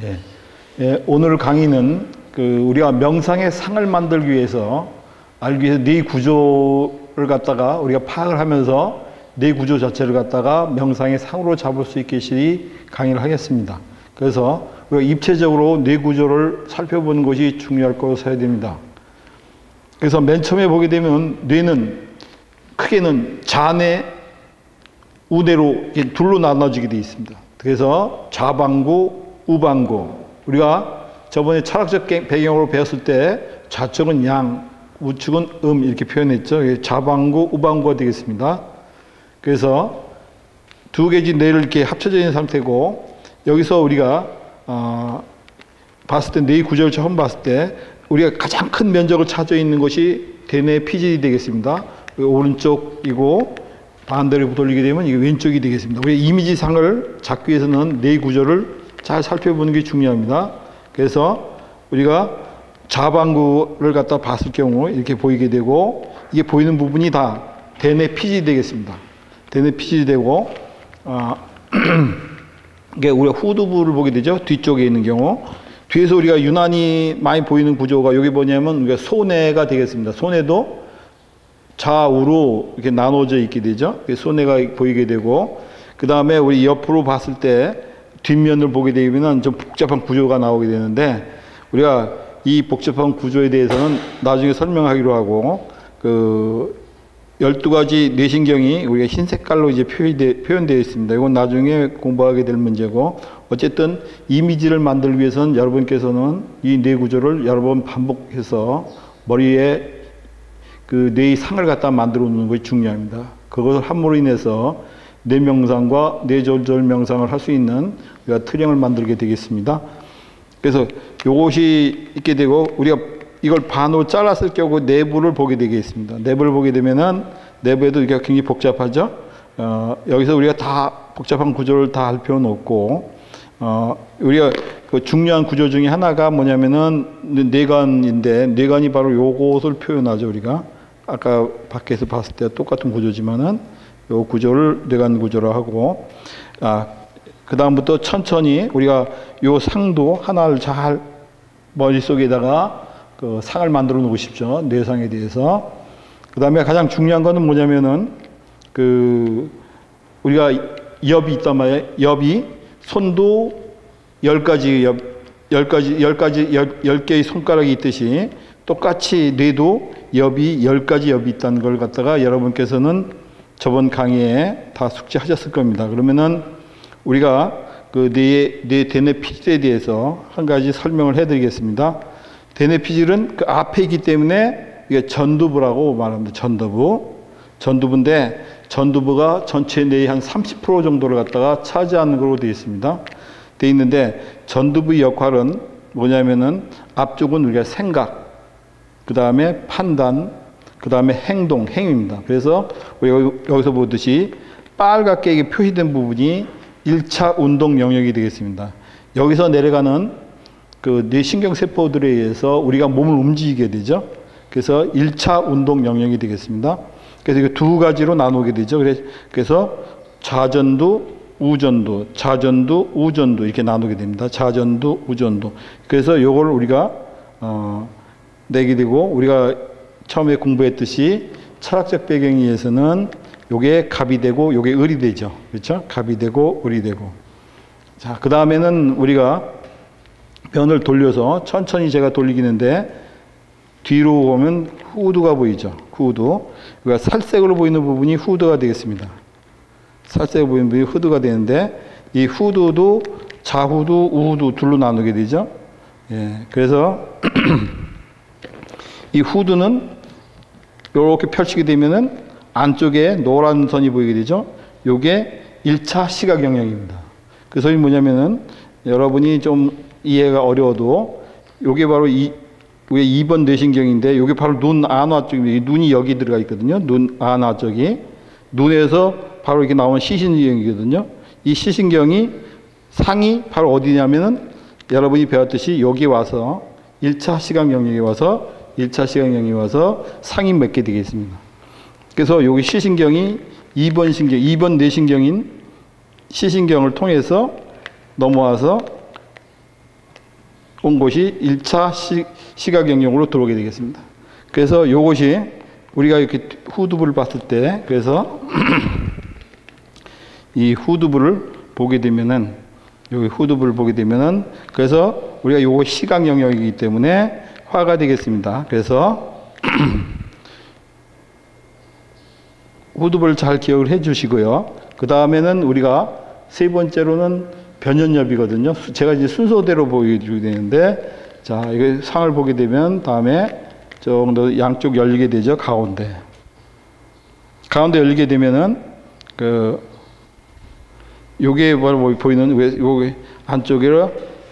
예. 예, 오늘 강의는 우리가 명상의 상을 만들기 위해서 알기 위해서 뇌 구조를 갖다가 우리가 파악을 하면서 뇌 구조 자체를 갖다가 명상의 상으로 잡을 수 있게 강의를 하겠습니다. 그래서 우리가 입체적으로 뇌 구조를 살펴보는 것이 중요할 거로 써야 됩니다. 그래서 맨 처음에 보게 되면 뇌는 크게는 좌뇌, 우뇌로 둘로 나눠지게 되어 있습니다. 그래서 좌방구, 우방구. 우리가 저번에 철학적 배경으로 배웠을 때 좌측은 양, 우측은 이렇게 표현했죠. 좌방구, 우방구가 되겠습니다. 그래서 두 개의 뇌를 이렇게 합쳐져 있는 상태고, 여기서 우리가 봤을 때 뇌의 구조를 처음 봤을 때 우리가 가장 큰 면적을 차지하고 있는 것이 대뇌 피질이 되겠습니다. 오른쪽이고 반대로 돌리게 되면 이게 왼쪽이 되겠습니다. 우리 이미지상을 잡기 위해서는 뇌 구조를 잘 살펴보는 게 중요합니다. 그래서 우리가 좌방구를 갖다 봤을 경우 이렇게 보이게 되고, 이게 보이는 부분이 다 대뇌 피질이 되겠습니다. 대뇌 피질이 되고, 이게 우리가 후두부를 보게 되죠. 뒤쪽에 있는 경우. 뒤에서 우리가 유난히 많이 보이는 구조가 여기 뭐냐면 우리가 소뇌가 되겠습니다. 소뇌도 좌우로 이렇게 나눠져 있게 되죠. 소뇌가 보이게 되고, 그 다음에 우리 옆으로 봤을 때 뒷면을 보게 되면 좀 복잡한 구조가 나오게 되는데, 우리가 이 복잡한 구조에 대해서는 나중에 설명하기로 하고, 12가지 뇌신경이 우리가 흰 색깔로 이제 표현되어 있습니다. 이건 나중에 공부하게 될 문제고, 어쨌든 이미지를 만들기 위해서는 여러분께서는 이 뇌 구조를 여러 번 반복해서 머리에 뇌의 상을 갖다 만들어 놓는 것이 중요합니다. 그것을 함으로 인해서 뇌 명상과 뇌 조절 명상을 할 수 있는 우리가 트령을 만들게 되겠습니다. 그래서 이것이 있게 되고, 우리가 이걸 반으로 잘랐을 경우 내부를 보게 되겠습니다. 내부를 보게 되면은 내부에도 이게 굉장히 복잡하죠. 여기서 우리가 다 복잡한 구조를 다 할 필요는 없고, 우리가 그 중요한 구조 중에 하나가 뭐냐면은 뇌관인데, 뇌관이 바로 요것을 표현하죠. 우리가 아까 밖에서 봤을 때 똑같은 구조지만은 요 구조를 뇌관 구조로 하고, 그 다음부터 천천히 우리가 요 상도 하나를 잘 머릿속에다가 그 상을 만들어 놓고 싶죠. 뇌상에 대해서. 그 다음에 가장 중요한 거는 뭐냐면은 우리가 엽이 있단 말이에요. 엽이 손도 10개의 손가락이 있듯이 똑같이 뇌도 엽이 10가지 엽이 있다는 걸 갖다가 여러분께서는 저번 강의에 다 숙지하셨을 겁니다. 그러면은 우리가 대뇌 피질에 대해서 한 가지 설명을 해드리겠습니다. 대뇌 피질은 그 앞에 있기 때문에 이게 전두부라고 말합니다. 전두부인데 전두부가 전체 뇌의 한 30% 정도를 갖다가 차지하는 걸로 되어 있습니다. 되어 있는데, 전두부의 역할은 뭐냐면은 앞쪽은 우리가 생각, 그 다음에 판단, 그 다음에 행위입니다. 그래서 우리가 여기서 보듯이 빨갛게 표시된 부분이 1차 운동 영역이 되겠습니다. 여기서 내려가는 뇌 신경세포들에 의해서 우리가 몸을 움직이게 되죠. 그래서 1차 운동 영역이 되겠습니다. 그래서 이거 두 가지로 나누게 되죠. 그래서 좌전두, 우전두, 좌전두, 우전두 이렇게 나누게 됩니다. 좌전두, 우전두. 그래서 이걸 우리가 내게 되고, 우리가 처음에 공부했듯이 철학적 배경에 의해서는 요게 갑이 되고 요게 을이 되죠. 그렇죠? 갑이 되고 을이 되고. 자, 그 다음에는 우리가 면을 돌려서 천천히 제가 돌리기는데, 뒤로 보면 후두가 보이죠. 후두. 그러니까 살색으로 보이는 부분이 후두가 되겠습니다. 살색으로 보이는 부분이 후두가 되는데, 이 후두도 좌후두, 우후두 둘로 나누게 되죠. 예. 그래서 이 후두는 이렇게 펼치게 되면은 안쪽에 노란 선이 보이게 되죠. 요게 1차 시각 영역입니다. 그 소리 뭐냐면은, 여러분이 좀 이해가 어려워도 요게 바로 우리 2번 뇌신경인데, 요게 바로 눈 안화 쪽입니다. 눈이 여기 들어가 있거든요. 눈 안화 쪽이. 눈에서 바로 이렇게 나오는 시신경이거든요. 이 시신경이 상이 바로 어디냐면은 여러분이 배웠듯이 여기 와서 1차 시각 영역에 와서 상이 맺게 되겠습니다. 그래서 여기 시신경이 2번 뇌신경인 시신경을 통해서 넘어와서 본 곳이 1차 시각 영역으로 들어오게 되겠습니다. 그래서 요것이 우리가 이렇게 후두부를 봤을 때, 그래서 이 후두부를 보게 되면은, 여기 후두부를 보게 되면은, 그래서 우리가 요거 시각 영역이기 때문에 화가 되겠습니다. 그래서 후두부를 잘 기억을 해 주시고요. 그 다음에는 우리가 세 번째로는 변연엽이거든요. 제가 이제 순서대로 보여주게 되는데, 자, 이거 상을 보게 되면 다음에 정도 양쪽 열리게 되죠. 가운데 열리게 되면은 요게 바로 보이는 요 안쪽에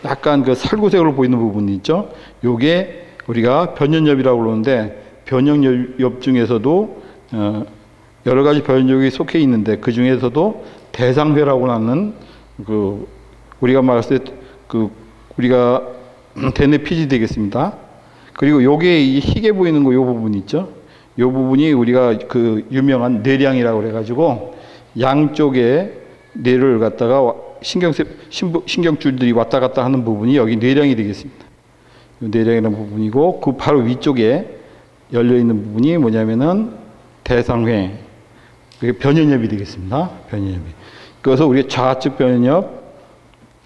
약간 그 살구색으로 보이는 부분이 있죠. 요게 우리가 변연엽이라고 그러는데, 변연엽 중에서도 여러 가지 변연엽이 속해 있는데, 그 중에서도 대상회라고 하는 우리가 말했을 때 우리가 대뇌피지 되겠습니다. 그리고 요게 이 희게 보이는 요 부분 있죠. 요 부분이 우리가 유명한 뇌량이라고 그래가지고 양쪽에 뇌를 갖다가 신경줄들이 왔다 갔다 하는 부분이 여기 뇌량이 되겠습니다. 뇌량이라는 부분이고, 그 바로 위쪽에 열려 있는 부분이 뭐냐면은 대상회, 그게 변연엽이 되겠습니다. 변연엽이. 그래서 우리가 좌측 변연엽,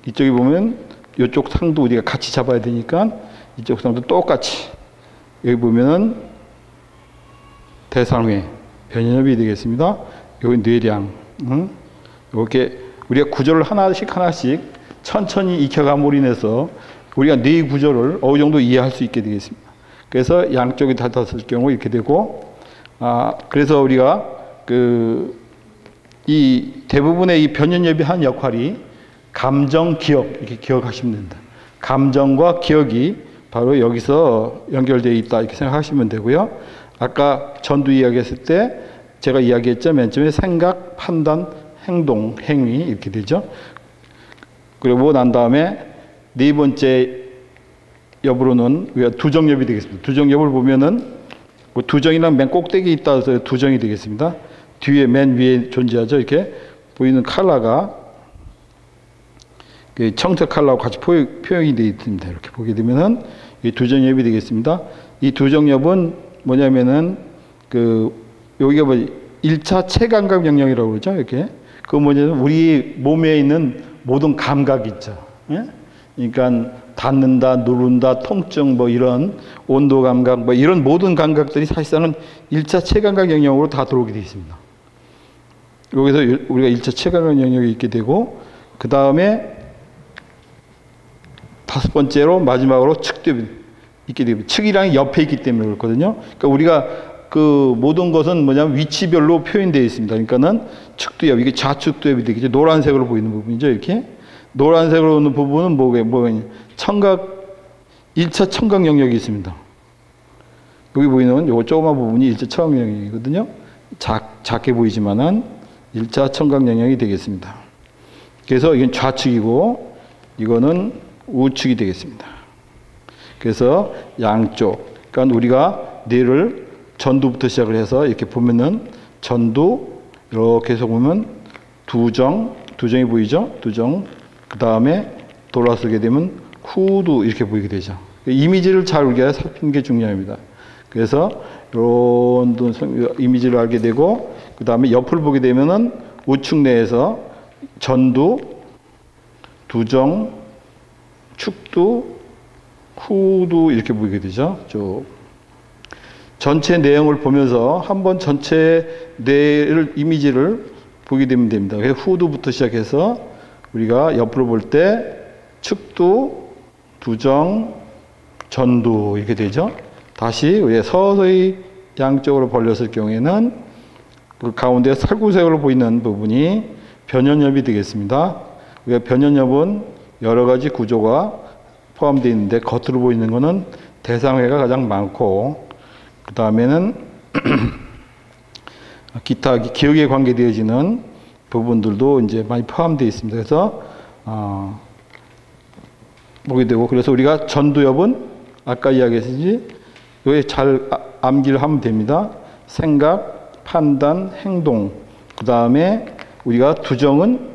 이쪽에 보면 이쪽 상도 우리가 같이 잡아야 되니까 이쪽 상도 똑같이, 여기 보면은 대상회, 변연엽이 되겠습니다. 여기 뇌량, 이렇게 우리가 구조를 하나씩 천천히 익혀감으로 인해서 우리가 뇌 구조를 어느 정도 이해할 수 있게 되겠습니다. 그래서 양쪽이 닿았을 경우 이렇게 되고, 그래서 우리가 이 대부분의 이 변연엽이 한 역할이 감정, 기억, 이렇게 기억하시면 된다. 감정과 기억이 바로 여기서 연결되어 있다, 이렇게 생각하시면 되고요. 아까 전두 이야기했을 때 제가 이야기했죠. 맨 처음에 생각, 판단, 행동, 행위 이렇게 되죠. 그리고 난 다음에 네 번째 엽으로는 우리가 두정엽이 되겠습니다. 두정엽을 보면은 두정이랑 맨 꼭대기에 있다 해서 두정이 되겠습니다. 뒤에 맨 위에 존재하죠. 이렇게 보이는 컬러가 청색 컬러하고 같이 표현이 되어 있습니다. 이렇게 보게 되면은 이 두정엽이 되겠습니다. 이 두정엽은 뭐냐면은 여기가 1차 체감각 영역이라고 그러죠. 이렇게. 그 뭐냐면 우리 몸에 있는 모든 감각 있죠. 예? 그러니까 닿는다, 누른다, 통증, 이런 온도 감각, 이런 모든 감각들이 사실상은 1차 체감각 영역으로 다 들어오게 되어 있습니다. 여기서 우리가 1차 체감각 영역이 있게 되고, 그 다음에 다섯 번째로 마지막으로 측도 있게 됩니다. 측이랑 옆에 있기 때문에 그렇거든요. 그러니까 우리가 모든 것은 뭐냐면 위치별로 표현되어 있습니다. 그러니까는 측두엽, 이게 좌측두엽이 되겠죠. 노란색으로 보이는 부분이죠. 이렇게. 노란색으로 오는 부분은 뭐냐. 청각, 1차 청각 영역이 있습니다. 여기 보이는 요거 조그만 부분이 1차 청각 영역이거든요. 작게 보이지만은 1차 청각 영역이 되겠습니다. 그래서 이건 좌측이고, 이거는 우측이 되겠습니다. 그래서 양쪽, 그러니까 우리가 뇌를 전두부터 시작을 해서 이렇게 보면은 전두, 이렇게 해서 보면 두정이 보이죠? 두정. 그 다음에 돌아서게 되면 후두, 이렇게 보이게 되죠. 이미지를 잘 우리가 살피는 게 중요합니다. 그래서 이런 이미지를 알게 되고, 그 다음에 옆을 보게 되면은 우측 내에서 전두, 두정, 축두, 후두 이렇게 보이게 되죠. 전체 내용을 보면서 한번 전체 뇌를 이미지를 보게 되면 됩니다. 그래서 후두부터 시작해서 우리가 옆으로 볼 때 측두, 두정, 전두 이렇게 되죠. 다시 우리가 서서히 양쪽으로 벌렸을 경우에는 그 가운데 살구색으로 보이는 부분이 변연엽이 되겠습니다. 우리가 변연엽은 여러 가지 구조가 포함되어 있는데 겉으로 보이는 것은 대상회가 가장 많고, 그 다음에는 기타 기억에 관계되어지는 부분들도 이제 많이 포함되어 있습니다. 그래서 보게 되고, 그래서 우리가 전두엽은 아까 이야기했듯이 여기 잘 암기를 하면 됩니다. 생각, 판단, 행동. 그 다음에 우리가 두정은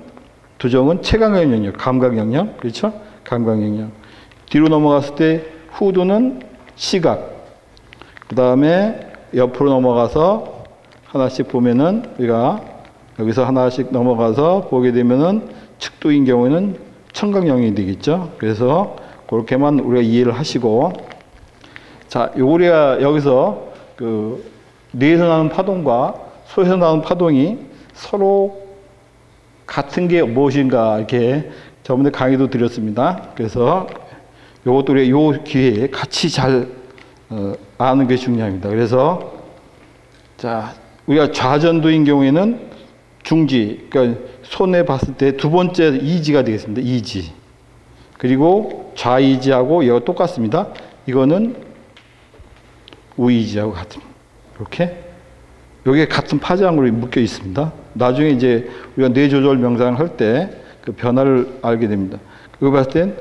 체감각 영역, 감각 영역, 그렇죠? 감각 영역. 뒤로 넘어갔을 때 후두는 시각. 그 다음에 옆으로 넘어가서 하나씩 보면은 우리가 여기서 하나씩 넘어가서 보게 되면은 측두인 경우에는 청각영역이 되겠죠. 그래서 그렇게만 우리가 이해를 하시고, 자, 우리가 여기서 그 뇌에서 나는 파동과 소에서 나는 파동이 서로 같은 게 무엇인가 이렇게 저번에 강의도 드렸습니다. 그래서 이것도 우리가 요 기회에 같이 잘 아는 게 중요합니다. 그래서 자, 우리가 좌전두인 경우에는 중지, 그러니까 손에 봤을 때 두 번째 이지가 되겠습니다. 이지. 그리고 좌이지하고 이거 똑같습니다. 이거는 우이지하고 같습니다. 이렇게 여기에 같은 파장으로 묶여 있습니다. 나중에 이제 우리가 뇌조절 명상을 할 때 그 변화를 알게 됩니다. 이거 봤을 땐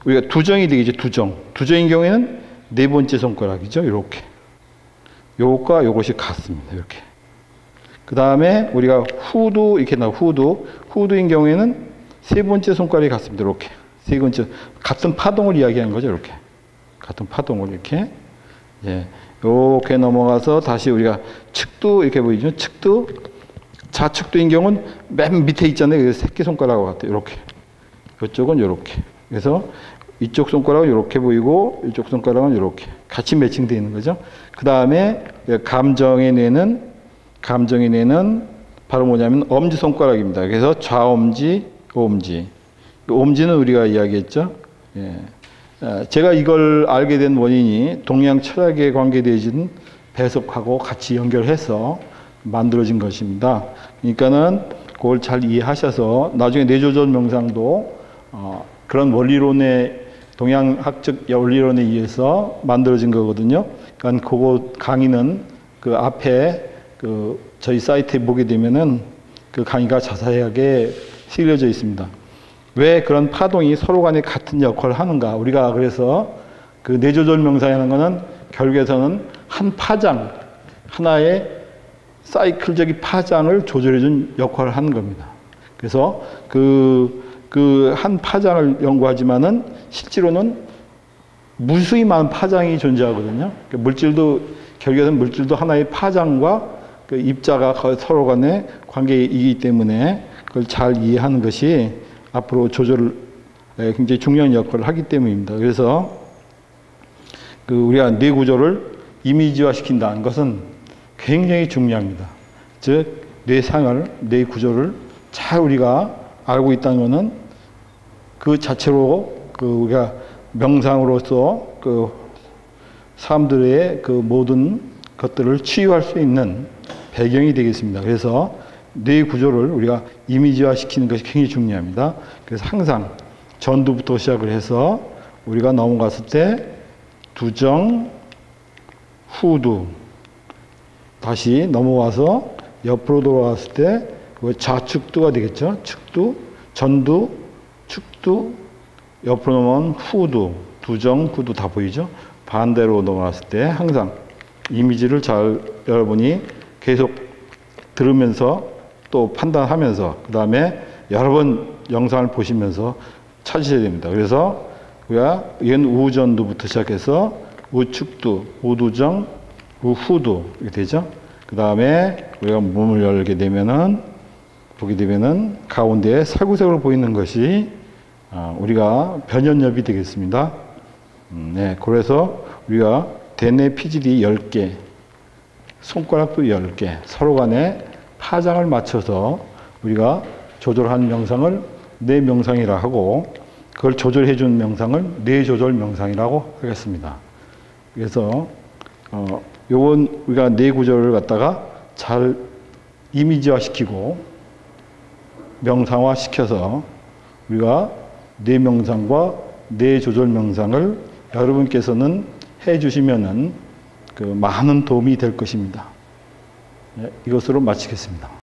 우리가 두정이 되겠죠. 두정. 두정인 경우에는 네 번째 손가락이죠. 이렇게. 요것과 요것이 같습니다. 이렇게. 그 다음에 우리가 후두 이렇게 나와. 후두인 경우에는 세 번째 손가락이 같습니다. 이렇게. 세 번째 같은 파동을 이야기하는 거죠. 이렇게. 같은 파동을 이렇게. 예. 이렇게 넘어가서 다시 우리가 측두 이렇게 보이죠. 측두. 좌측두인 경우는 맨 밑에 있잖아요. 새끼손가락과 같아요. 이렇게. 이쪽은 이렇게. 그래서 이쪽 손가락은 이렇게 보이고 이쪽 손가락은 이렇게. 같이 매칭되어 있는 거죠. 그 다음에 감정의 뇌는 바로 뭐냐면 엄지손가락입니다. 그래서 좌엄지, 오엄지. 오엄지는 우리가 이야기했죠. 예. 제가 이걸 알게 된 원인이 동양 철학에 관계되어진 배석하고 같이 연결해서 만들어진 것입니다. 그러니까는 그걸 잘 이해하셔서 나중에 뇌조절 명상도 그런 원리론의 동양학적 원리론에 의해서 만들어진 거거든요. 그러니까 그거 강의는 그 앞에 그 저희 사이트에 보게 되면은 그 강의가 자세하게 실려져 있습니다. 왜 그런 파동이 서로 간에 같은 역할을 하는가? 우리가 그래서 그 뇌조절 명상이라는 거는 결국에서는 한 파장, 하나의 사이클적인 파장을 조절해준 역할을 하는 겁니다. 그래서 그 한 파장을 연구하지만은 실제로는 무수히 많은 파장이 존재하거든요. 그러니까 물질도, 결국에는 물질도 하나의 파장과 그 입자가 서로 간의 관계이기 때문에 그걸 잘 이해하는 것이 앞으로 조절을 굉장히 중요한 역할을 하기 때문입니다. 그래서 그 우리가 뇌 구조를 이미지화 시킨다는 것은 굉장히 중요합니다. 즉, 뇌 생활, 뇌 구조를 잘 우리가 알고 있다는 것은 그 자체로 그 우리가 명상으로서 그 사람들의 그 모든 것들을 치유할 수 있는 배경이 되겠습니다. 그래서 뇌 구조를 우리가 이미지화 시키는 것이 굉장히 중요합니다. 그래서 항상 전두부터 시작을 해서 우리가 넘어갔을 때 두정, 후두, 다시 넘어와서 옆으로 돌아왔을 때 좌측두가 되겠죠. 측두, 전두, 축두, 옆으로 넘어온 후두, 두정, 후두 다 보이죠. 반대로 넘어왔을 때 항상 이미지를 잘 여러분이 계속 들으면서 또 판단하면서 그 다음에 여러 번 영상을 보시면서 찾으셔야 됩니다. 그래서 우리가 이건 우전두부터 시작해서 우측두, 우두정, 우후두 이렇게 되죠. 그 다음에 우리가 문을 열게 되면은 보게 되면은 가운데에 살구색으로 보이는 것이 우리가 변연엽이 되겠습니다. 네, 그래서 우리가 대뇌 피질이 10개, 손가락도 10개, 서로 간에 파장을 맞춰서 우리가 조절한 명상을 뇌 명상이라 하고 그걸 조절해 준 명상을 뇌 조절 명상이라고 하겠습니다. 그래서 요건 우리가 뇌 구조를 갖다가 잘 이미지화 시키고 명상화 시켜서 우리가 뇌 명상과 뇌 조절 명상을 여러분께서는 해 주시면은 그 많은 도움이 될 것입니다. 네, 이것으로 마치겠습니다.